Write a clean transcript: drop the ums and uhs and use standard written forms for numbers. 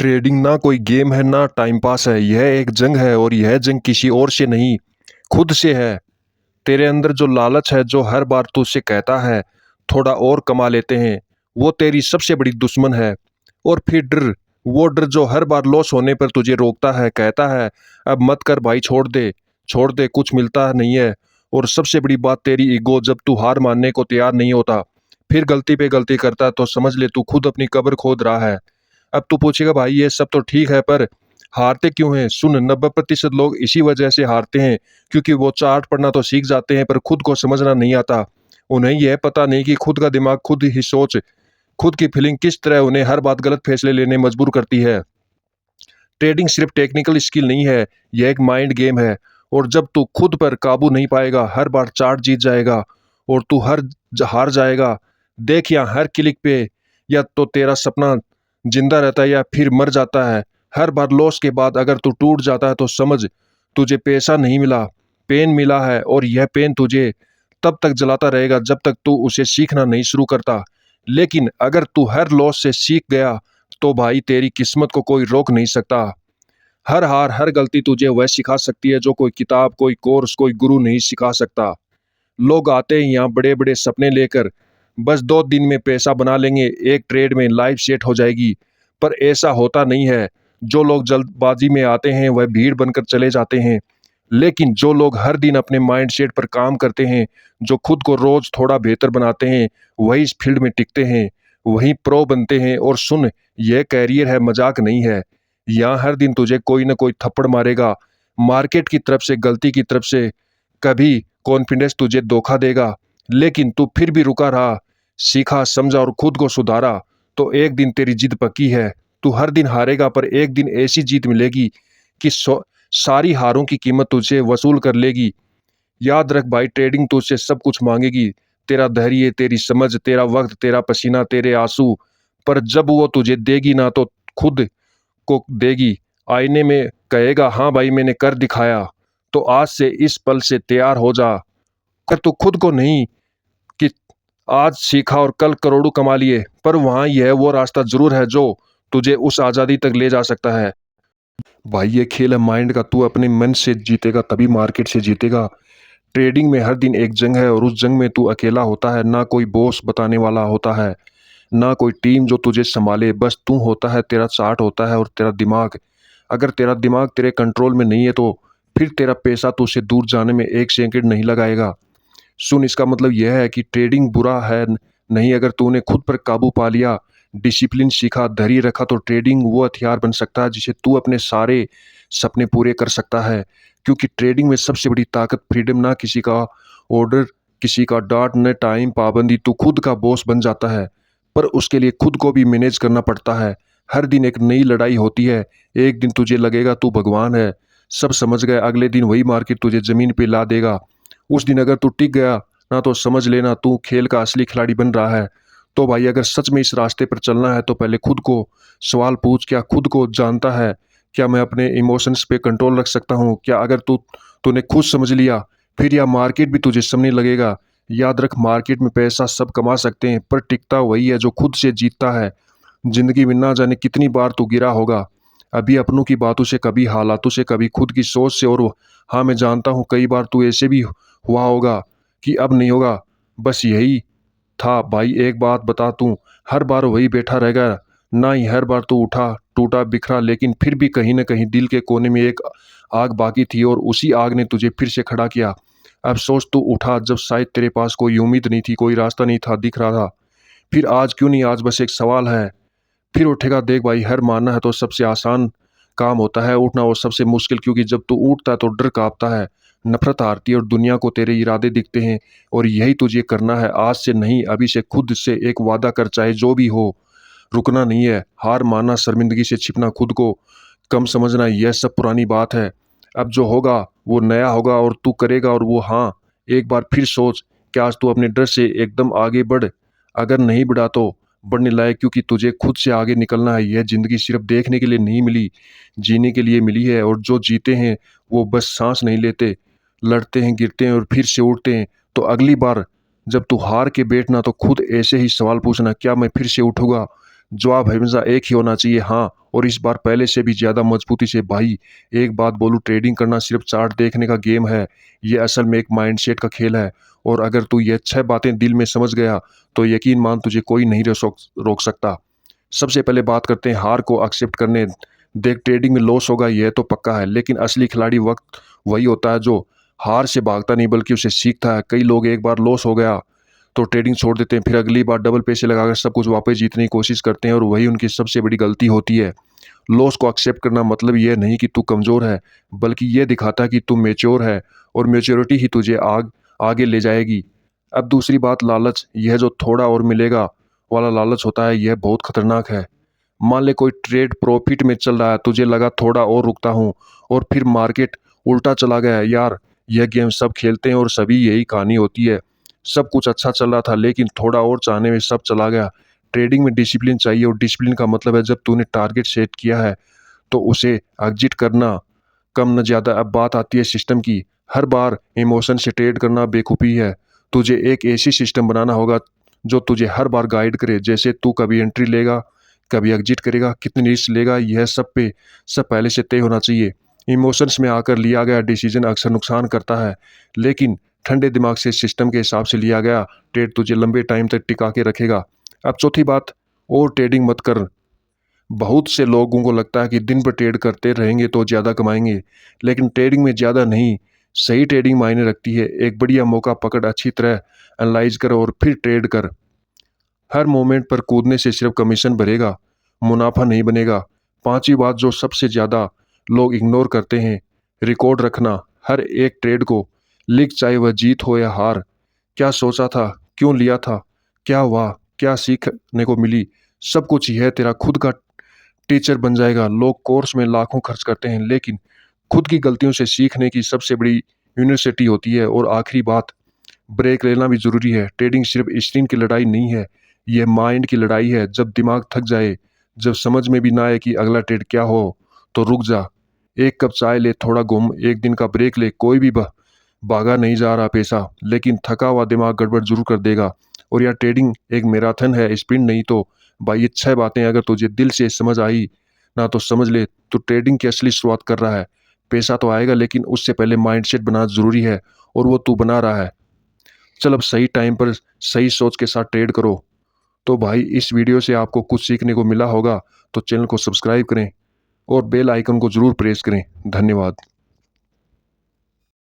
Trading ना कोई game है ना टाइम पास है। यह एक जंग है और यह जंग किसी और से नहीं, खुद से है। तेरे अंदर जो लालच है, जो हर बार तुझसे कहता है थोड़ा और कमा लेते हैं, वो तेरी सबसे बड़ी दुश्मन है। और फिर डर, वो डर जो हर बार लॉस होने पर तुझे रोकता है, कहता है अब मत कर भाई, छोड़ दे, छोड़ दे, कुछ मिलता नहीं है। और सबसे बड़ी बात तेरी ईगो, जब तू हार मानने को तैयार नहीं होता, फिर गलती पे गलती करता है, तो समझ ले तू खुद अपनी कब्र खोद रहा है। अब तू पूछेगा भाई ये सब तो ठीक है, पर हारते क्यों हैं? सुन, 90% लोग इसी वजह से हारते हैं, क्योंकि वो चार्ट पढ़ना तो सीख जाते हैं पर खुद को समझना नहीं आता। उन्हें यह पता नहीं कि खुद का दिमाग खुद ही सोच, खुद की फीलिंग किस तरह उन्हें हर बात गलत फैसले लेने मजबूर करती है। ट्रेडिंग सिर्फ टेक्निकल स्किल नहीं है, यह एक माइंड गेम है। और जब तू खुद पर काबू नहीं पाएगा, हर बार चार्ट जीत जाएगा और तू हार जाएगा। देख, यहाँ हर क्लिक पे या तो तेरा सपना जिंदा रहता है या फिर मर जाता है। हर बार लॉस के बाद अगर तू टूट जाता है तो समझ, तुझे पैसा नहीं मिला, पेन मिला है। और यह पेन तुझे तब तक जलाता रहेगा जब तक तू उसे सीखना नहीं शुरू करता। लेकिन अगर तू हर लॉस से सीख गया तो भाई तेरी किस्मत को कोई रोक नहीं सकता। हर हार, हर गलती तुझे वह सिखा सकती है जो कोई किताब, कोई कोर्स, कोई गुरु नहीं सिखा सकता। लोग आते हैं यहाँ बड़े बड़े सपने लेकर, बस 2 दिन में पैसा बना लेंगे, एक ट्रेड में लाइफ सेट हो जाएगी। पर ऐसा होता नहीं है। जो लोग जल्दबाजी में आते हैं वह भीड़ बनकर चले जाते हैं। लेकिन जो लोग हर दिन अपने माइंडसेट पर काम करते हैं, जो खुद को रोज थोड़ा बेहतर बनाते हैं, वही इस फील्ड में टिकते हैं, वही प्रो बनते हैं। और सुन, यह कैरियर है, मजाक नहीं है। यहाँ हर दिन तुझे कोई ना कोई थप्पड़ मारेगा, मार्केट की तरफ से, गलती की तरफ से, कभी कॉन्फिडेंस तुझे धोखा देगा। लेकिन तू फिर भी रुका रहा, सीखा, समझा और खुद को सुधारा, तो एक दिन तेरी जीत पक्की है। तू हर दिन हारेगा पर एक दिन ऐसी जीत मिलेगी कि सारी हारों की कीमत तुझे वसूल कर लेगी। याद रख भाई, ट्रेडिंग तुझसे सब कुछ मांगेगी, तेरा धैर्य, तेरी समझ, तेरा वक्त, तेरा पसीना, तेरे आंसू। पर जब वो तुझे देगी ना तो खुद को देगी। आईने में कहेगा हाँ भाई मैंने कर दिखाया। तो आज से, इस पल से तैयार हो जा। कर तू खुद को नहीं कि आज सीखा और कल करोड़ों कमा लिए, पर वहां यह वो रास्ता जरूर है जो तुझे उस आजादी तक ले जा सकता है। भाई ये खेल है माइंड का, तू अपने मन से जीतेगा तभी मार्केट से जीतेगा। ट्रेडिंग में हर दिन एक जंग है और उस जंग में तू अकेला होता है। ना कोई बॉस बताने वाला होता है, ना कोई टीम जो तुझे संभाले, बस तू होता है, तेरा चार्ट होता है और तेरा दिमाग। अगर तेरा दिमाग तेरे कंट्रोल में नहीं है तो फिर तेरा पैसा तुझसे दूर जाने में एक सेकंड नहीं लगाएगा। सुन, इसका मतलब यह है कि ट्रेडिंग बुरा है नहीं। अगर तूने खुद पर काबू पा लिया, डिसिप्लिन सीखा, धैर्य रखा, तो ट्रेडिंग वो हथियार बन सकता है जिसे तू अपने सारे सपने पूरे कर सकता है। क्योंकि ट्रेडिंग में सबसे बड़ी ताकत फ्रीडम, ना किसी का ऑर्डर, किसी का डांट, न टाइम पाबंदी। तू खुद का बॉस बन जाता है, पर उसके लिए खुद को भी मैनेज करना पड़ता है। हर दिन एक नई लड़ाई होती है। एक दिन तुझे लगेगा तू भगवान है, सब समझ गए, अगले दिन वही मार्केट तुझे जमीन पे ला देगा। उस दिन अगर तू टिक गया ना तो समझ लेना तू खेल का असली खिलाड़ी बन रहा है। तो भाई अगर सच में इस रास्ते पर चलना है तो पहले खुद को सवाल पूछ, क्या खुद को जानता है? क्या मैं अपने इमोशंस पे कंट्रोल रख सकता हूँ? क्या अगर तूने खुद समझ लिया, फिर यह मार्केट भी तुझे समझने लगेगा। याद रख, मार्केट में पैसा सब कमा सकते हैं पर टिकता वही है जो खुद से जीतता है। जिंदगी में ना जाने कितनी बार तू गिरा होगा, अभी अपनों की बातों से, कभी हालातों से, कभी खुद की सोच से। और हाँ, मैं जानता हूँ कई बार तू ऐसे भी हुआ होगा कि अब नहीं होगा, बस यही था। भाई एक बात बता, तू हर बार वही बैठा रहेगा? ना ही, हर बार तू उठा, टूटा, बिखरा, लेकिन फिर भी कहीं ना कहीं दिल के कोने में एक आग बाकी थी और उसी आग ने तुझे फिर से खड़ा किया। अब सोच, तू उठा जब शायद तेरे पास कोई उम्मीद नहीं थी, कोई रास्ता नहीं था दिख रहा था। फिर आज क्यों नहीं? आज बस एक सवाल है, फिर उठेगा? देख भाई, हर मानना है तो सबसे आसान काम होता है, उठना और सबसे मुश्किल। क्योंकि जब तू उठता है तो डर कांपता है, नफरत हारती है और दुनिया को तेरे इरादे दिखते हैं। और यही तुझे करना है। आज से नहीं, अभी से खुद से एक वादा कर, चाहे जो भी हो, रुकना नहीं है। हार मानना, शर्मिंदगी से छिपना, खुद को कम समझना, यह सब पुरानी बात है। अब जो होगा वो नया होगा और तू करेगा। और वो हाँ, एक बार फिर सोच, क्या आज तू अपने डर से एकदम आगे बढ़? अगर नहीं बढ़ा तो बढ़ने लायक, क्योंकि तुझे खुद से आगे निकलना है। यह जिंदगी सिर्फ देखने के लिए नहीं मिली, जीने के लिए मिली है। और जो जीते हैं वो बस सांस नहीं लेते, लड़ते हैं, गिरते हैं और फिर से उठते हैं। तो अगली बार जब तू हार के बैठना तो खुद ऐसे ही सवाल पूछना, क्या मैं फिर से उठूंगा? जवाब हमेशा एक ही होना चाहिए, हाँ। और इस बार पहले से भी ज़्यादा मजबूती से। भाई एक बात बोलूँ, ट्रेडिंग करना सिर्फ चार्ट देखने का गेम है, ये असल में एक माइंडसेट का खेल है। और अगर तू ये 6 बातें दिल में समझ गया तो यकीन मान तुझे कोई नहीं रोक सकता। सबसे पहले बात करते हैं हार को एक्सेप्ट करने। देख, ट्रेडिंग में लॉस होगा यह तो पक्का है, लेकिन असली खिलाड़ी वक्त वही होता है जो हार से भागता नहीं बल्कि उसे सीखता है। कई लोग एक बार लॉस हो गया तो ट्रेडिंग छोड़ देते हैं, फिर अगली बार डबल पैसे लगाकर सब कुछ वापस जीतने की कोशिश करते हैं, और वही उनकी सबसे बड़ी गलती होती है। लॉस को एक्सेप्ट करना मतलब यह नहीं कि तू कमज़ोर है, बल्कि यह दिखाता है कि तू मैच्योर है, और मैच्योरिटी ही तुझे आगे ले जाएगी। अब दूसरी बात, लालच। यह जो थोड़ा और मिलेगा वाला लालच होता है, यह बहुत खतरनाक है। मान ले कोई ट्रेड प्रॉफिट में चल रहा है, तुझे लगा थोड़ा और रुकता हूँ, और फिर मार्केट उल्टा चला गया। यार, यह गेम सब खेलते हैं और सभी यही कहानी होती है। सब कुछ अच्छा चल रहा था, लेकिन थोड़ा और चाहने में सब चला गया। ट्रेडिंग में डिसिप्लिन चाहिए, और डिसिप्लिन का मतलब है जब तूने टारगेट सेट किया है तो उसे एग्जिट करना, कम न ज़्यादा। अब बात आती है सिस्टम की। हर बार इमोशन से ट्रेड करना बेवकूफ़ी है। तुझे एक ऐसी सिस्टम बनाना होगा जो तुझे हर बार गाइड करे, जैसे तू कभी एंट्री लेगा, कभी एग्जिट करेगा, कितनी रिस्क लेगा, यह सब पहले से तय होना चाहिए। इमोशंस में आकर लिया गया डिसीजन अक्सर नुकसान करता है, लेकिन ठंडे दिमाग से सिस्टम के हिसाब से लिया गया ट्रेड तुझे लंबे टाइम तक टिका के रखेगा। अब चौथी बात, और ट्रेडिंग मत कर। बहुत से लोगों को लगता है कि दिन भर ट्रेड करते रहेंगे तो ज़्यादा कमाएंगे, लेकिन ट्रेडिंग में ज़्यादा नहीं, सही ट्रेडिंग मायने रखती है। एक बढ़िया मौका पकड़, अच्छी तरह एनालाइज कर और फिर ट्रेड कर। हर मोमेंट पर कूदने से सिर्फ कमीशन बढ़ेगा, मुनाफा नहीं बनेगा। पांचवी बात जो सबसे ज़्यादा लोग इग्नोर करते हैं, रिकॉर्ड रखना। हर एक ट्रेड को लिख, चाहे वह जीत हो या हार। क्या सोचा था, क्यों लिया था, क्या हुआ, क्या सीखने को मिली। सब कुछ यह तेरा खुद का टीचर बन जाएगा। लोग कोर्स में लाखों खर्च करते हैं, लेकिन खुद की गलतियों से सीखने की सबसे बड़ी यूनिवर्सिटी होती है। और आखिरी बात, ब्रेक लेना भी ज़रूरी है। ट्रेडिंग सिर्फ स्क्रीन की लड़ाई नहीं है, यह माइंड की लड़ाई है। जब दिमाग थक जाए, जब समझ में भी ना आए कि अगला ट्रेड क्या हो, तो रुक जा, एक कप चाय ले, थोड़ा घूम, एक दिन का ब्रेक ले। कोई भी भागा नहीं जा रहा पैसा, लेकिन थका हुआ दिमाग गड़बड़ जरूर कर देगा। और यह ट्रेडिंग एक मैराथन है, स्प्रिंट नहीं। तो भाई ये 6 बातें अगर तुझे दिल से समझ आई ना, तो समझ ले तो ट्रेडिंग की असली शुरुआत कर रहा है। पैसा तो आएगा, लेकिन उससे पहले माइंडसेट बनाना जरूरी है, और वो तू बना रहा है। चल अब सही टाइम पर सही सोच के साथ ट्रेड करो। तो भाई इस वीडियो से आपको कुछ सीखने को मिला होगा, तो चैनल को सब्सक्राइब करें और बेल आइकन को जरूर प्रेस करें। धन्यवाद।